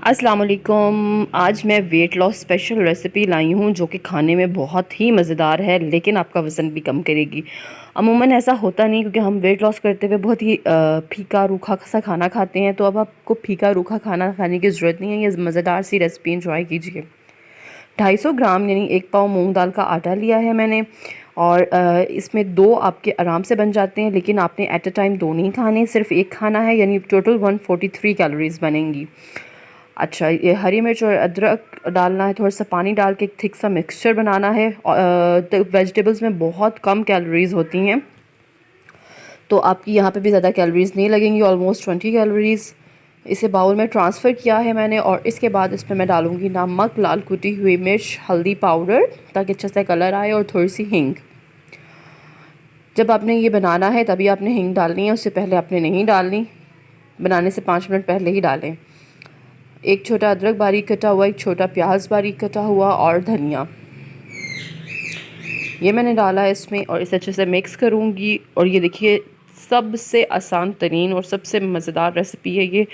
अस्सलाम वालेकुम। आज मैं वेट लॉस स्पेशल रेसिपी लाई हूँ जो कि खाने में बहुत ही मज़ेदार है, लेकिन आपका वज़न भी कम करेगी। अमूमन ऐसा होता नहीं, क्योंकि हम वेट लॉस करते हुए बहुत ही फीका रूखा सा खाना खाते हैं। तो अब आपको फीका रूखा खाना खाने की ज़रूरत नहीं है, ये मज़ेदार सी रेसिपी इंजॉय कीजिए। 250 ग्राम यानी 1 पाव मूंग दाल का आटा लिया है मैंने, और इसमें 2 आपके आराम से बन जाते हैं, लेकिन आपने एट अ टाइम 2 नहीं खाने, सिर्फ 1 खाना है, यानी टोटल 143 कैलोरीज़ बनेंगी। अच्छा, ये हरी मिर्च और अदरक डालना है, थोड़ा सा पानी डाल के एक थिक सा मिक्सचर बनाना है। तो वेजिटेबल्स में बहुत कम कैलोरीज़ होती हैं, तो आपकी यहाँ पे भी ज़्यादा कैलोरीज़ नहीं लगेंगी, ऑलमोस्ट 20 कैलोरीज़। इसे बाउल में ट्रांसफ़र किया है मैंने, और इसके बाद इसमें मैं डालूँगी नमक, लाल कुटी हुई मिर्च, हल्दी पाउडर ताकि अच्छा सा कलर आए, और थोड़ी सी हींग। जब आपने ये बनाना है तभी आपने हींग डालनी है, उससे पहले आपने नहीं डालनी। बनाने से 5 मिनट पहले ही डालें। एक छोटा अदरक बारीक कटा हुआ, एक छोटा प्याज बारीक कटा हुआ, और धनिया, ये मैंने डाला है इसमें, और इसे अच्छे से मिक्स करूँगी। और ये देखिए, सबसे आसान तरीन और सबसे मज़ेदार रेसिपी है ये।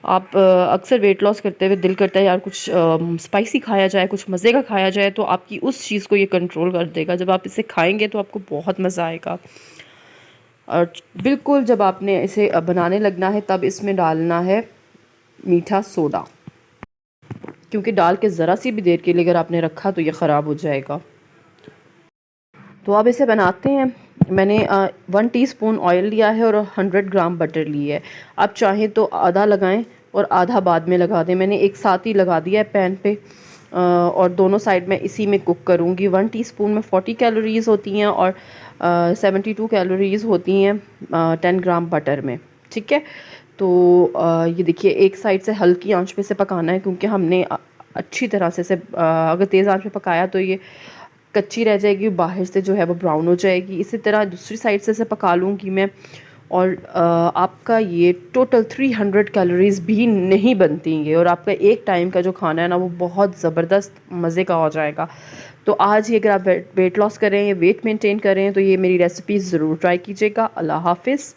आप अक्सर वेट लॉस करते हुए दिल करता है यार कुछ स्पाइसी खाया जाए, कुछ मज़े का खाया जाए, तो आपकी उस चीज़ को ये कंट्रोल कर देगा। जब आप इसे खाएंगे तो आपको बहुत मज़ा आएगा। और बिल्कुल जब आपने इसे बनाने लगना है तब इसमें डालना है मीठा सोडा, क्योंकि डाल के ज़रा सी भी देर के लिए अगर आपने रखा तो ये ख़राब हो जाएगा। तो अब इसे बनाते हैं। मैंने 1 टीस्पून ऑयल लिया है और 100 ग्राम बटर ली है। आप चाहें तो आधा लगाएं और आधा बाद में लगा दें। मैंने एक साथ ही लगा दिया है पैन पे, और दोनों साइड में इसी में कुक करूँगी। 1 टीस्पून में 40 कैलोरीज़ होती हैं, और 72 कैलोरीज़ होती हैं 10 ग्राम बटर में। ठीक है, तो ये देखिए, एक साइड से हल्की आंच पे से पकाना है, क्योंकि हमने अच्छी तरह से इसे अगर तेज़ आंच पे पकाया तो ये कच्ची रह जाएगी, बाहर से जो है वो ब्राउन हो जाएगी। इसी तरह दूसरी साइड से इसे पका लूँगी मैं। और आपका ये टोटल 300 कैलोरीज़ भी नहीं बनती ये, और आपका एक टाइम का जो खाना है ना, वो बहुत ज़बरदस्त मज़े का हो जाएगा। तो आज ही अगर आप वेट लॉस कर रहे हैं, वेट मेंटेन कर रहे हैं, तो ये मेरी रेसिपी ज़रूर ट्राई कीजिएगा। अल्लाह हाफ़िज़।